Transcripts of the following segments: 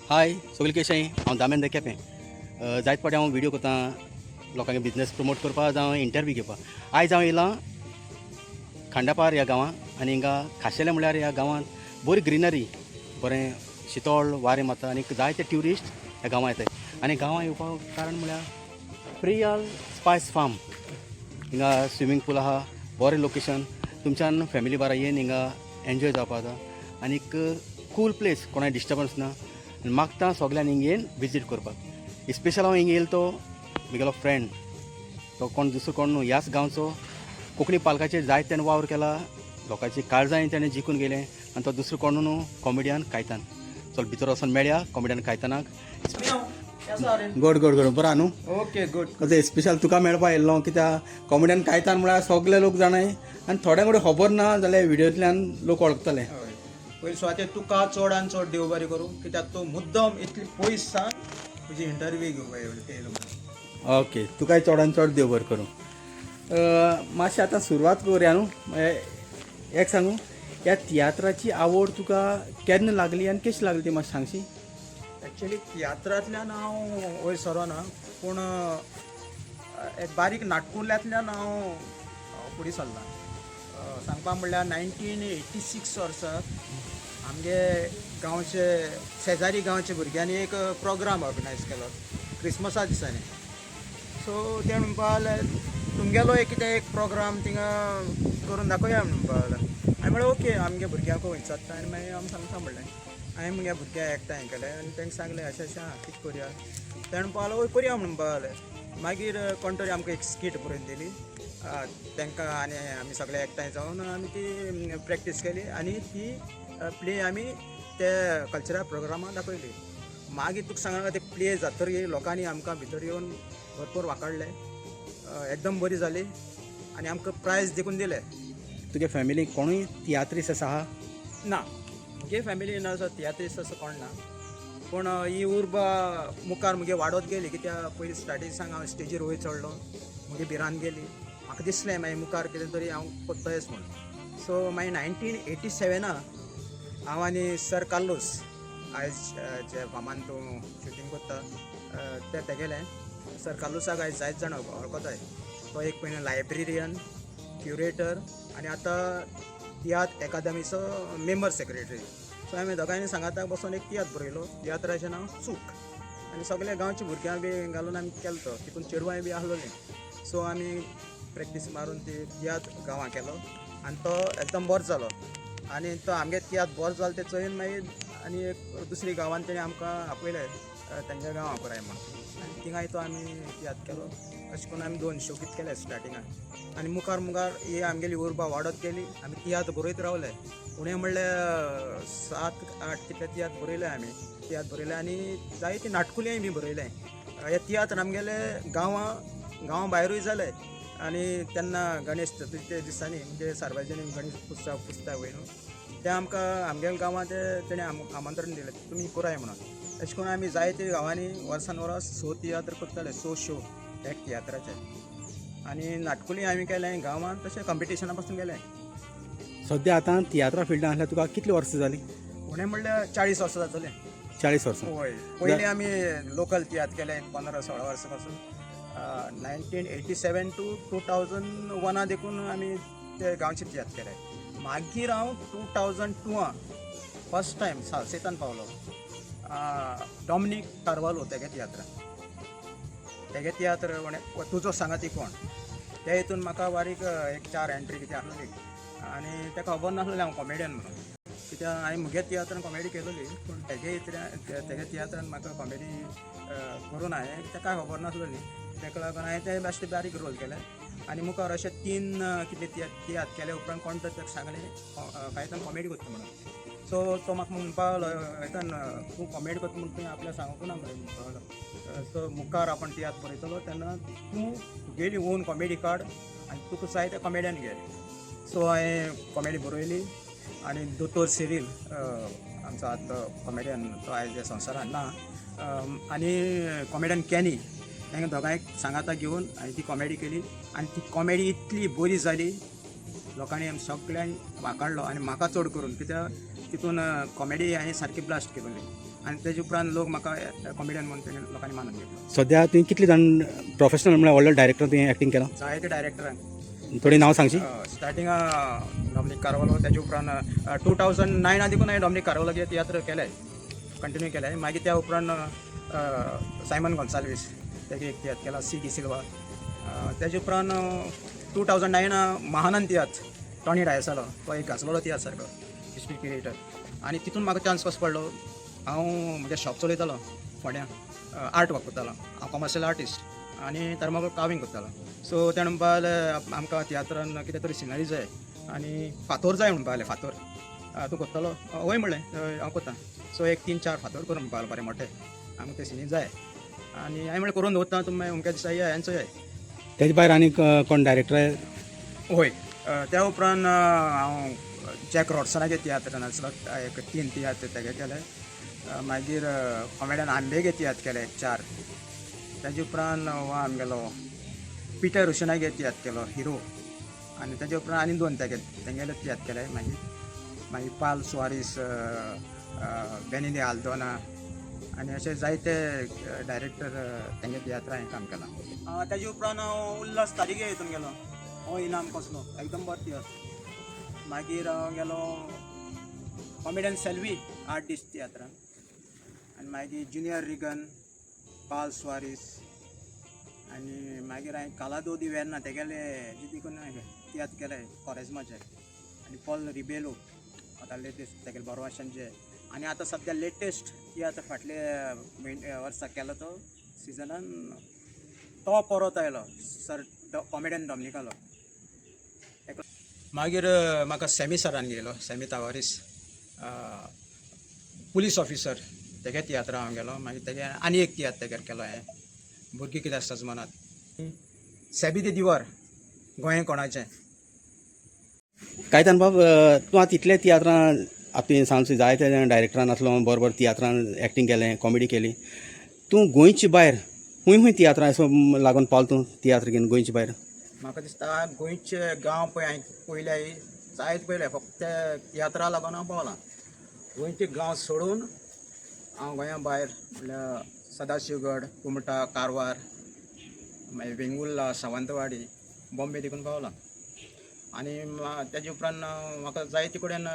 हाय सगळे कशें हांव दामेंद्र केपें जायत फावटी हांव व्हिडिओ करता लोकांगे बिजनेस प्रमोट करपा जावं इंटरव्यू घेवपाक. आयज हांव येयलां खांडापार ह्या गांवांत आनी हिंगा खाशेलें म्हळ्यार ह्या गांवांत बरी ग्रिनरी, बरें शितळ वारें मारता आनी जायते ट्युरिस्ट ह्या गांवांत येताय. आनी गांवांत येवपाक कारण म्हळ्यार प्रियल स्पायस फार्म. हिंगा स्विमींग पूल आहा, बरें लोकेशन, तुमच्यान फॅमिली बारा येवन हिंगा एन्जॉय जावपा जाता आनीक कूल प्लेस, कोणाय डिस्टर्बन्स ना. आनी मागता सगळ्यांनी हिंगा येवन विजीट करपाक. स्पेशल हांव हिंगा येयलो तो म्हगेलो फ्रेंड, तो कोण दुसरो कोण न्हू, ह्याच गांवचो. कोंकणी पालकाचेर जायते ताणें वावर केला, लोकांची काळजांय ताणें जिखून गेलें. आनी तो दुसरो कोण न्हू, कॉमेडियन कायतान. चल भितर वचून मेळया कॉमेडियन कायतानाक. गोड बरो न्हू. Okay good. अशें स्पेशल तुका मेळपा येयल्लो, कित्याक कॉमेडियन कायतान म्हळ्यार सगळे लोक जाणाय आनी थोड्यांक कडेन खबर ना जाल्यार व्हिडिओंतल्यान लोक वळखतले. पयलीं स्वाती तुका चड आनी चड देव बरें करूं, कित्याक तूं मुद्दम इतली पयस सान तुजी इंटरव्यू घेवपा येयलो. ओके, तुकाय चडान चड देव बरें करूं. मातशें आतां सुरवात करुया न्हू. एक सांगू, ह्या तियात्राची आवड तुका केन्ना लागली आनी कशी लागली ती मातशें सांगशी. एक्चुली तियात्रांतल्यान हांव वयर सरोना, पूण एक बारीक नाटकुल्यांतल्यान हांव फुडें सरलां. सांगपा म्हणल्यार 1986 वर्सा आमगे गांवचे शेजारी गांवचे भुरग्यांनी एक प्रोग्राम ऑर्गनायज केलो क्रिसमसा दिसांनी. सो ते म्हणपा लागले तुमगेलो एक कितें एक प्रोग्राम थिंगा करून दाखोवया म्हणपा लागले. हांवें म्हणलें ओके, आमगे भुरग्यांक वयचाता. आनी मागीर आमी सांगता म्हणलें. हांवें म्हज्या भुरग्यांक एकठांय केलें आनी तांकां सांगलें अशें अशें आहा, कितें करया. ते म्हणपा लागलो वय करया म्हणपा लागले. मागीर कोण तरी आमकां एक स्कीट बरोवन दिली तांकां, आनी आमी सगळे एकठांय जावन आमी ती प्रॅक्टीस केली आनी ती प्ले आमी ते कल्चरल प्रोग्रामाक दाखयली. मागीर तुका सांगना ते प्ले जातकीर लोकांनी आमकां भितर येवन भरपूर वाकडले, एकदम बरी जाली आनी आमकां प्रायज देखून दिले. तुगे फॅमिलीक कोणूय तियात्रीस आसा आहा? ना, म्हगे फॅमिलीन असो तियात्रीस असो कोण ना, पूण ही उर्ब मुखार मुगे वाडत गेली. कित्याक पयलीं स्टार्टींग सांग हांव स्टेजीर वयर चडलो, मुगे भिरांत गेली. म्हाका दिसलें मागीर मुखार कितें तरी हांव कोत्तायच म्हूण. सो मागीर 1987 हांव आनी सर कार्लोस, आयज जे फार्मान तूं शुटींग कोत्ता तेगेलें सर कार्लोसाक आयज जायत जाण वळखताय. तो एक पयलीं लायब्रेरियन, क्युरेटर आनी आतां तियात्र एकादेमीचो मेंबर सेक्रेटरी. सो हांवें दोगांयनी सांगाताक बसून एक तियात्र बरयलो, तियात्राचें नांव चूक. आनी सगळे गांवच्या भुरग्यांक बी घालून आमी केलो तो. तितून चेडवांय बी आसलोलीं. सो आमी प्रॅक्टीस मारून ती तियात्र गांवां केलो आनी तो एकदम बरो जालो. आनी तो आमगे तियात्र बरो जालो ते चोयन मागीर आनी एक दुसरी गांवांत तेणी आमकां आपयलें तेंच्या गांवां पुराय म्हणून. आनी थिंगाय तो आमी तियात्र केलो. अशें करून आमी 2 शो कितें केले स्टार्टिंगाक. आनी मुखार ही आमगेली उर्बा वाडत गेली. आमी तियात्र बरयत रावले. उणें म्हणल्यार 7-8 कितें तियात्र बरयले आमी. तियात्र बरयले आनी जायतीं नाटकुलींय बी बरयलें. हे तियात्र आमगेले गांवा भायरूय जाले. आनी तेन्ना गणेश चतुर्थी दिसांनी म्हणजे सार्वजनीक गणेश उत्सव पुजता वय न्हू, ते आमकां आमगेल्या गांवांत तेणें आमंत्रण दिलें तुमी कराय म्हणून. अशें करून आमी जायते गांवांनी वर्सान वर्स 100 तियात्र करताले, 100 शो एक तियात्राचे. आनी नाटकुली आमी केलें गांवांत, तशें कॉम्पिटिशना पासून गेलें. सद्या आतां तियात्रा फिल्डांत आसल्यार तुका कितलीं वर्सां जालीं? उणें म्हणल्यार 40 वर्सां जातलें. 40 वर्सां. होय, पयलीं आमी लोकल तियात्र केलें 15-16 वर्सां पासून. 1987 to 2001 देखून आमी ते गांवचे तियात्र केले. मागीर हांव 2002 फर्स्ट टायम सालसेतान पावलो डॉमिनीक कार्वालो तेगे तियात्र म्हणे तुजो सांगाती कोण. ते हितून म्हाका बारीक एक 4 एंट्री कितें आसली आनी तेका खबर नासलें हांव कॉमेडियन म्हणून. कित्याक हांवें मुगे तियात्रान कॉमेडी केलोली, पूण तेगे तियात्रान म्हाका कॉमेडी करूं ना हांवें, तेका खबर नासलोली. तेका लागून हांवें ते बेश्टे बारीक रोल केले. आनी मुखार अशें 3 कितें तियात्र केले उपरांत कोण तर ताका सांगलें कांयतान कॉमेडी करता म्हणून. सो तो म्हाका म्हणपा लागलो हायतान तूं कॉमेडी करता म्हणून तुवें आपल्या सांगूंक ना मरे म्हणपा लागलो. सो मुखार आपण तियात्र बरयतलो तेन्ना तूं तुगेली ओन कॉमेडी काड आनी तुका जाय ते कॉमेडियन घे. सो हांवें कॉमेडी बरयली आनी दोतोर सिरील आमचो आतां कॉमेडियन तो आयज ह्या संवसारान ना, आनी कॉमेडियन कॅनी, तांकां दोगांयक सांगाता घेवन हांवें ती कॉमेडी केली. आनी ती कॉमेडी इतली बरी जाली लोकांनी सगळ्यांक वाकाडलो आनी म्हाका चड करून कित्याक तितून कॉमेडी हांवें सारकी ब्लास्ट केलेली आनी तेजे उपरांत लोक म्हाका कॉमेडियन म्हणून तेणी लोकांनी मानून घेतलो. सध्या तुवें कितले जाण प्रोफेशनल म्हळ्यार व्हडलो डायरेक्टर तुवें एक्टींग केलां? जायते डायरेक्टरांक थोडी नांव सांगशी? स्टार्टिंग डॉमिनीक कार्वालो, तेजे उपरांत 2009 देखून हांवें डॉमिनीक कार्वालोचे तियात्र केलें, कंटिन्यू केलें. मागीर त्या उपरांत सायमन गोन्साल्वीस तेगे एक तियात्र केला, सी डी सिल्वा. तेजे उपरांत 2009 महानंद तियात्र टॉनी डायसालो, तो एक गाजलोलो तियात्र सारको हिस्ट्री क्रिएटर. आनी तितून म्हाका चान्स कसो पडलो, हांव म्हजें शॉप चलयतालो फोंड्या, आर्ट वर्क करतालो, हांव कमर्शियल आर्टिस्ट आनी थर्माकोल कार्विंग करतालो. सो तेणें म्हणपा लागलें आमकां तियात्रान कितें तरी सिनरी जाय आनी फातोर जाय म्हणपा लागलें. फातोर तूं करतलो? वय म्हणलें हांव करतां. सो एक 3-4 फातोर करून म्हणपा लागलो बरें मोठे, आमकां ते सिनी जाय. आनी हांवें म्हणलें करून दवरता, तुमी मागीर अमक्या दिसा या हेंचो जाय. तेजे भायर आनी कोण डायरेक्टर? वय त्या उपरांत हांव जॅक रॉडसनागे तियात्र नाचलो, एक 3 तियात्र तेगे केले. मागीर कॉमेडियन आंबेगे तियात्र केले 4. तेजे उपरांत हो आमगेलो पिटर रुशनागे तियात्र केलो हिरो. आनी तेजे उपरांत आनी 2 तेंगेले तियात्र केले. मागीर पाल सुवारीस, बेनिदे आल्दोना आनी अशे जायते डायरेक्टर तेंगे तियात्रा हांवें काम केलां. तेजे उपरांत हांव उल्हास तारीगे हितून गेलो, हो इनाम कसलो एकदम बरो तियात्र. मागीर हांव गेलो कॉमेडियन सेल्वी आर्टिस्ट तियात्रान. आनी मागीर ज्युनियर रिगन, पाल सुवारीस. आनी मागीर हांवें कालादो दी वेर्ना तेगेले देखून तियात्र केले कॉरेजमाचे. आनी पॉल रिबेलो आतां लेटेस्ट तेगेले बोरवाशांचे. आनी आतां सद्या लेटेस्ट तियात्र फाटले वर्सा केलो तो सिजनान, तो परत आयलो सर कॉमेडियन डॉमिनिकालो. मागीर म्हाका सॅमी सरान गेलो, सॅमी तावारीस पुलीस ऑफिसर, तेगे तियात्र हांव गेलो. मागीर तेगे आनी एक तियात्र तेगेर केलो हांवें, भुरगीं कितें आसता मनात. सेबी दे दिवार गोंय कोणाचें. कायतान बाब, तूं आतां इतले तियात्रां आपली सांगता जायते डायरेक्टरान आसलो, बरोबर तियात्रान एक्टींग केलें, कॉमेडी केली. तूं गोंयचे भायर खूंय तियात्रां असो लागून पावलो तूं तियात्र घेवन गोंयचे भायर? म्हाका दिसता गोंयचे गांव पळय हांवें पयले जायत पयले, फक्त तियात्रा लागून हांव पावलां. गोंयचे गांव सोडून हांव गोंया भायर म्हणल्यार सदाशिवगड, कुमटा, कारवार, मागीर वेंगुर्ला, सावंतवाडी, बॉम्बे देखून पावलां. आनी तेजे उपरांत म्हाका जायते कडेन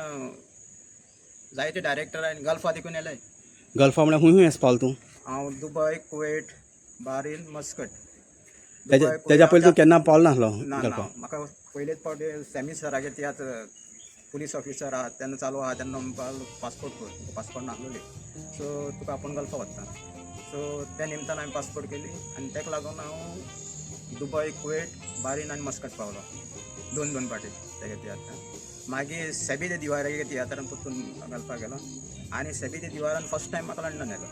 जायते डायरेक्टर आनी गल्फा देखून येले. गल्फा म्हळ्यार खूंय असो पावलो तूं? हांव दुबय, कुवेट, बारीन, मस्कट. तेज्या पयलीं तूं केन्ना पावलो नासलो ना गल्फा? म्हाका पयलेच फावटी Sammy Sarage tiatr police officer आहा तेन्ना चालू आहा तेन्ना म्हणपा पासपोर्ट कर, पासपोर्ट नासलोली. सो तुका आपूण गल्फा वता. सो त्या निमतान हांवें पासपोर्ट केली आनी तेका लागून हांव दुबय, कुवेट, बारीन आनी मस्कट पावलो 2 फावटी तेगे तियात्रान. मागीर सेबी दे दिवारागे तियात्रान परतून गल्फा गेलो. आनी सेबी दे दिवारान फर्स्ट टायम म्हाका लंडन येलो.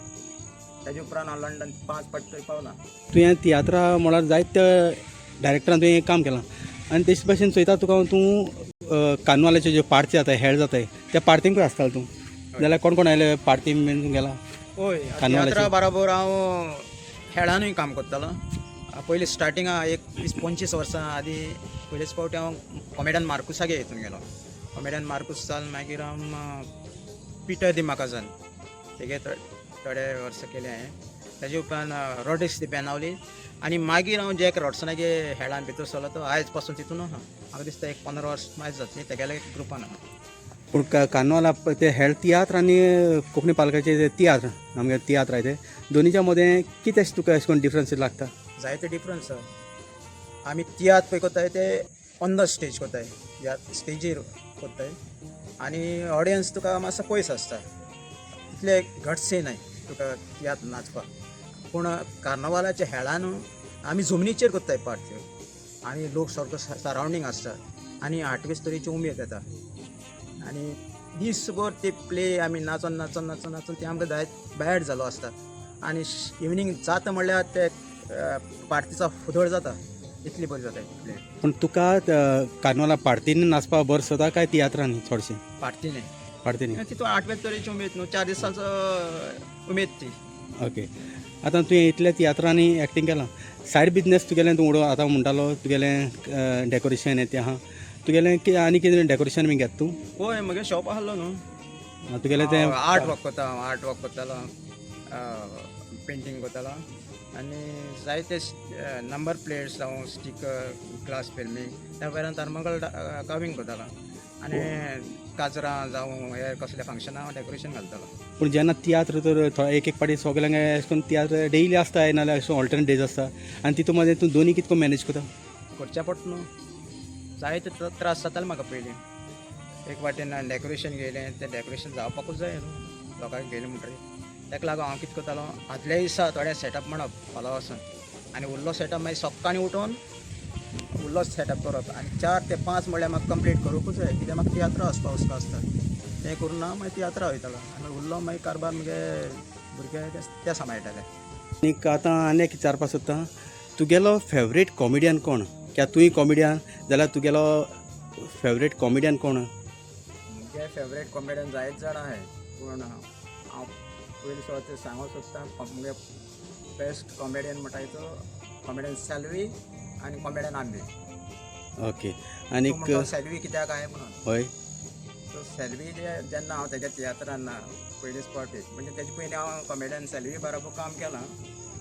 तेजे उपरांत हांव लंडन 5 फावटी थंय पावलां. तुवें तियात्रा म्हळ्यार जायते डायरेक्टरान तुवें काम केलां आनी तेच भशेन चोयता तुका तूं कार्नवालाचे जे पार्टी जाताय, हेळ जाताय, त्या पार्टींकूय आसतालो तूं. जाल्यार कोण कोण आयले पार्टी बीन गेला? हय, तियात्रा बरोबर हांव खेळानूय काम करतालो. पयलीं स्टार्टींग एक 20-25 वर्सां आदीं पयलेच फावटी हांव कॉमेडियन मार्कुसागे हितून गेलो. कॉमेडियन मार्कुसान मागीर हांव पिटर दी माकाजान तेगे थोडे वर्सां केले हांवें. तेजे उपरांत रॉड्रिक्स दी बेनावली आनी मागीर हांव जॅक रॉडसनागे हेळान भितर सरलो. तो आयज पासून तितून आहा. म्हाका दिसता एक 15 वर्स मायज जातली तेगेले ग्रुपान आहा. पूण कार्नवाला ते हेळ तियात्र आनी कोंकणी पालकाचे तियात्र आमगे तियात्र आहाय ते दोनीच्या मदें कितें तुका अशें करून डिफरन्स लागता? जायते डिफरन्स आहा. आमी तियात्र पळय कोत्ताय ते ऑन द स्टेज कोत्ताय, ह्या स्टेजीर कोत्ताय आनी ऑडियन्स तुका मातसो पयस आसता, तितले घटसे न्हय तुका तियात्र नाचपाक. पूण कार्नवालाच्या हेळान आमी जमनीचेर कोत्ताय पार्ट आनी लोक सारको सरावंडींग आसता आनी 28 तरेची उमेद येता आनी दिसभर ते प्ले आमी नाचोन नाचोन नाचोन नाचोन ते आमकां भायर जालो आसता आनी इवनिंग जाता म्हणल्यार ते पार्टीचो फुदळ जाता, इतली बरी जाता प्ले. पूण तुका कार्नवाला पार्टीन नाचपाक बरें जाता काय तियात्रांनी चडशें? पार्टीने पार्टीनी. तितून 28 तरेची उमेद न्हू, 4 दिसांचो उमेद ती. ओके. आतां तुवें इतल्या तियात्रांनी एक्टींग केलां, सायड बिजनेस तुगेलें तूं उडो आतां म्हणटालो तुगेलें डेकोरेशन हें तें आहा, तुगेलें आनी कितें डेकोरेशन बी घेता तूं होय म्हगे शॉप आसलो न्हू तुगेलें तें आर्ट वर्क करतालो पेंटींग करतालो आनी जायते नंबर प्लेट्स जावं स्टिकर ग्लास फिल्मींग त्या भायर थर्मोकॉल कार्विंग करतालो आनी काजरां जावं हे कसले फंक्शनां हांव डेकोरेशन घालतालो पूण जेन्ना तियात्र तर एक एक पाटी सगळ्यांक अशें करून तियात्र डेयली आसता नाल्यार अशें ऑल्टरनेट डेज आसता आनी तितून मदें तूं दोनी कितको मॅनेज करता करचें पडटा न्हू जायते त्रास जाताले म्हाका पयलीं एक वाटेन डेकोरेशन घेयलें तें डेकोरेशन जावपाकूच जाय न्हू लोकांक घेयलें म्हणटरी ताका लागून हांव कितें करतालो आदल्या दिसा थोडें सेटअप म्हणप फाल्यां वचून आनी उरलो सेटअप मागीर सकाळीं उठून उरलो सेटअप करप आनी 4 ते 5 म्हळ्यार म्हाका कंप्लीट करूंकूच जाय कित्याक म्हाका तियात्र वचपा वचपा आसता तें करून ना मागीर तियात्रा वयतालो आनी उरलो मागीर कारबार मुगे भुरगे ते सांबाळटाले आनीक आतां आनी एक विचारपाक सोदता तुगेलो फेवरेट कॉमेडियन कोण कित्याक तुवें कॉमेडियन जाल्यार तुगेलो फेवरेट कॉमेडियन कोण म्हगे फेवरेट कॉमेडियन जायत जाण आहाय पूण हांव पयलीं सुवातेर सांगूंक सोदता म्हगे बेस्ट कॉमेडियन म्हणटा तो कॉमेडियन सेल्वी आनी कॉमेडियन आंबे ओके आनीक सेल्वी कित्याक काय म्हणून हय सो सेल्वी जेन्ना हांव तेज्या तियात्रान पयलीच फावटी म्हणजे तेजे पयलीं हांव कॉमेडियन सेल्वी बरोबर काम केलां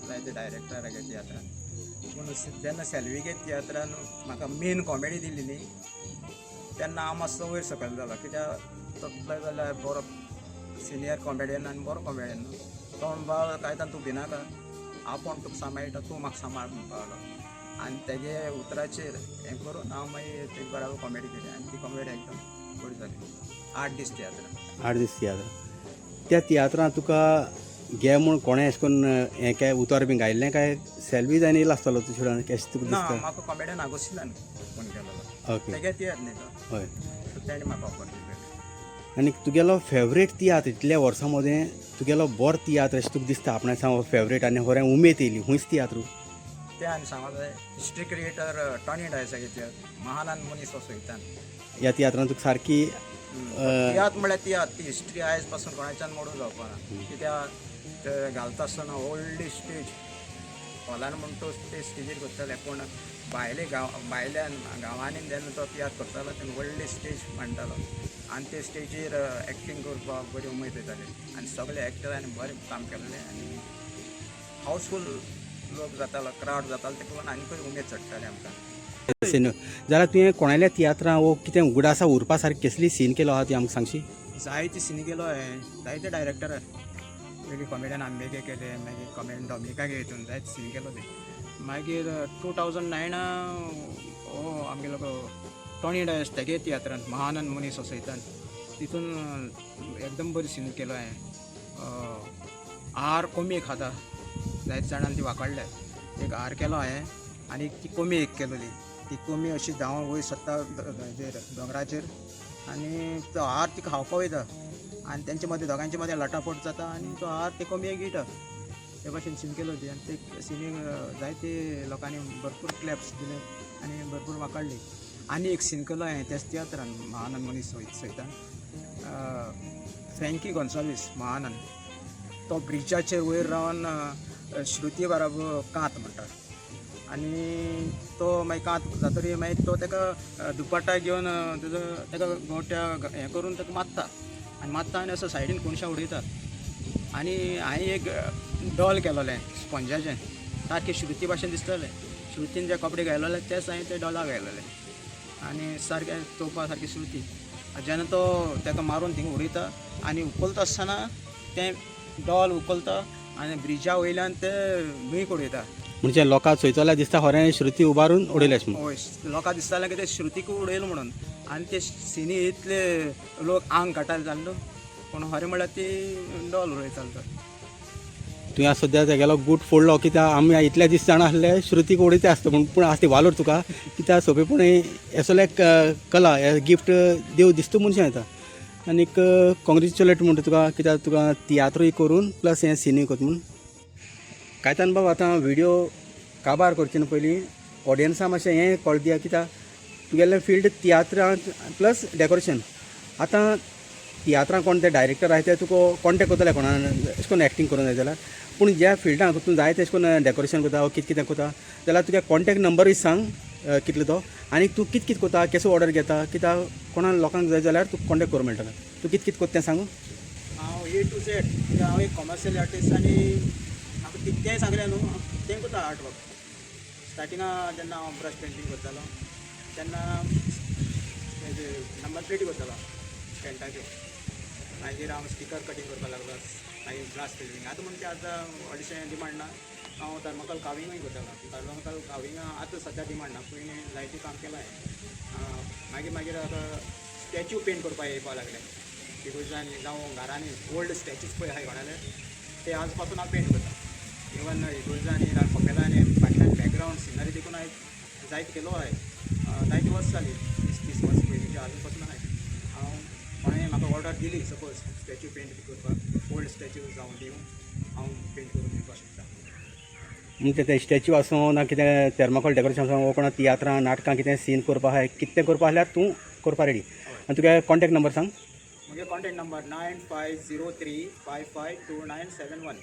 जायते डायरेक्टरागे तियात्रान पूण जेन्ना सेल्वीगे तियात्रान म्हाका मेन कॉमेडी दिल्ली न्ही तेन्ना हांव मातसो वयर सकयल जालो कित्याक तकलो जाल्यार बरो सिनियर कॉमेडियन आनी बरो कॉमेडियन तोंड बाळ काय तूं भिनाका हांव पण तुका सांबाळटा तूं म्हाका सांबाळ म्हणून पावलो आनी तेगे उतराचेर हें करून हांव मागीर तेजे बरोबर कॉमेडी केली आनी ती कॉमेडी एकदम बरी जाली 8 दीस तियात्र 8 दीस तियात्र त्या तियात्रांत तुका घे म्हूण कोणें अशें करून हें काय उतर बी गायल्लें काय सेल्वी जायन येयलो आसतलो तुजे कडेन कशें तुका ना दिसता म्हाका कॉमेडियन आगोशिल्ल्यान फोन केलो ओके तेगे तियात्र न्ही तो हय सो तेणें म्हाका ऑफर दिली आनी तुगेलो फेवरेट तियात्र इतल्या वर्सां मदें तुगेलो बरो तियात्र अशें तुका दिसता आपणें सांग फेवरेट आनी खरें उमेद येयली खूंयच तियात्र ते आनी सांगूंक जाय हिस्ट्री क्रिएटर टॉनी डायसागे तियात्र महानान मनीस असो वयतान ह्या तियात्रांत तुका सारकी तियात्र म्हळ्यार तियात्र ती हिस्ट्री आयज पासून कोणाच्यान मोडून जावपा ना कित्याक ते घालता आसतना व्हडली स्टेज हॉलान म्हणटा ते स्टेजीर करताले पूण भायले भायल्यान गांवांनी जेन्ना तो तियात्र करतालो तेन्ना व्हडली स्टेज मांडटालो आनी ते स्टेजीर एक्टींग करपाक बरी उमेद येताली आनी सगळे एक्टरांनी बरें काम केल्लें आनी हावसफूल लोक जातालो क्रावड जातालो ते पळोवन आनीकूय उमेद चडटाली आमकां सीन जाल्यार तुवें कोणाल्या तियात्रां वो कितें उगडासा उरपा सारकी कसली सीन केलो आहा ती आमकां सांगशी जायती सिनी केलो हांवें जायते डायरेक्टर पयलीं कॉमेडियन आंबेगे केले मागीर कॉमेडियन डॉमिकागे हितून जायते सीन केलो ते मागीर 2009 हो आमगेलो टॉनी डायस तेगे तियात्रान महानंद मनीस असोयतान तितून एकदम बरी सीन केलो हांवें आर कोमी खाता जायते जाणांनी ती वाकडले एक आर केलो हांवें आनी ती कोमी एक केलोली ती कोमी अशी धांव वयर सत्ता हेजेर दोंगराचेर आनी तो आर तिका खावपा वयता आनी तेंचे मदें दोगांचे मदें लटाफट जाता आनी तो आर ते कोमयेक गिटा ते भाशेन सीन केलो ती आनी ते सिनीक जायते लोकांनी भरपूर क्लॅप्स दिले आनी भरपूर वाकडली आनी एक सीन केलो हांवें त्याच तियात्रान महानंद मनीस सयतान फ्रँकी गॉन्साल्वीस महानंद तो ब्रिजाचेर वयर रावन श्रुती बराबर कांत म्हणटा आनी तो मागीर कांत जातरी मागीर तो ताका दुपट्टा घेवन तेजो ताका गोट्या हें करून ताका मारता आनी मारता आनी असो सायडीन कोणशा उडयता आनी हांवें एक डॉल केलोलें स्पॉन्जाचें सारकें श्रुती भाशेन दिसतालें श्रुतीन जे कपडे घाललेले तेच हांवें ते डॉलाक घाललेले आनी सारकें चोवपा सारकी श्रुती जेन्ना तो ताका मारून थिंगा उडयता आनी उखलता आसतना तें डॉल उखलता आनी ब्रिजा वयल्यान ते न्हंयक उडयता म्हणजे लोकांक चोयतल्या दिसता खरें श्रुती उबारून उडयलें अशें हय लोकांक दिसतालें की ते श्रुतीक उडयलो म्हणून आनी ते सिनी इतले लोक आंग काटायले जाल्लो पूण खरें म्हळ्यार ती डॉल उडयतालो तो तुवें सद्या तेगेलो गूट फोडलो कित्याक आमी इतले दीस जाणा आसले श्रुतीक उडयते आसता पूण आसता वालोर तुका कित्याक सोंपेपण असले कला गिफ्ट देव दिसता म्हणशें येता आनीक कॉंग्रेच्युलेट म्हणटा तुका कित्याक तुका तियात्रूय करून प्लस हें सिनीय करता म्हूण कायतान बाबा आतां व्हिडिओ काबार करचे पयलीं ऑडियन्साक मातशें हें कळ दिया कित्याक तुगेलें फिल्ड तियात्रांत प्लस डेकोरेशन आतां तियात्रां कोण ते डायरेक्टर आहाय ते तुका कॉन्टेक्ट करतले कोणान अशें करून एक्टींग करूंक जाय जाल्यार पूण ज्या फिल्डांत तूं जाय तशें करून डेकोरेशन करता कितें कितें करता जाल्यार तुगे कॉन्टेक्ट नंबरूय सांग कितलो तो आनी तूं कित कित कोता केसो ऑर्डर घेता कित्याक कोणा लोकांक जाय जाल्यार तूं कॉन्टेक्ट करूं मेळटलें तूं कित कित कोता तें सांगू हांव A to Z म्हणजे हांव एक कॉमर्शियल आर्टिस्ट आनी म्हाका कितेंय सांगलें न्हू तें कोता आर्ट वर्क स्टार्टिंगा जेन्ना हांव ब्रश पेंटींग करतालो तेन्ना हेजे नंबर प्लेटी करतालो पेंटाच्यो मागीर हांव स्टिकर कटींग करपाक लागलो मागीर ग्लास फिलिंग आतां म्हणजे आतां अशें डिमांड ना हांव थर्मोकॉल काविंगूय करतालो थर्मोकॉल काविंग आतां सद्या डिमांड ना पयलीं लायटी काम केलां हांवें मागीर मागीर आतां स्टॅच्यू पेंट करपाक येवपाक लागले तितूंतल्यान जावं घरांनी ओल्ड स्टॅच्यूज पळय आहाय कोणाले ते आज पासून हांव पेंट करता इवन हितूंतल्यान कपेलांनी फाटल्यान बॅकग्रावंड सिनरी देखून हांवें जायत केलो आहाय जायती वर्स जाली 20-30 वर्स पयलींची आजून पासून आहाय हांव कोणें म्हाका ऑर्डर दिली सपोज स्टॅच्यू पेंट करपाक ओल्ड स्टॅच्यू जावं दिवं हांव पेंट करून दिवपाक शकता म्हणजे ते स्टॅच्यू आसूं ना कितें थर्मोकॉल डेकोरेशन आसूं वो कोणा तियात्रां नाटकां कितें सीन करपा आहाय कितें करपा आहल्यार तूं करपा रेडी आनी तुगे कॉन्टेक्ट नंबर सांग म्हगे कॉन्टेक्ट नंबर 9503552971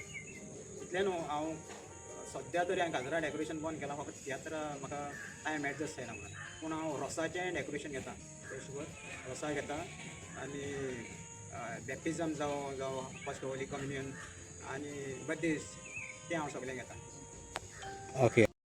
इतलें न्हू हांव सद्या तरी हांवें काजरा डेकोरेशन बंद केलां फक्त तियात्र म्हाका टायम एडजस्ट जायना म्हाका पूण हांव रोसाचें डेकोरेशन घेता तें रोसा घेता आनी बॅप्टिजम जावं फर्स्ट होली कम्युनियन आनी बर्थडेज तें हांव सगळें घेता ओके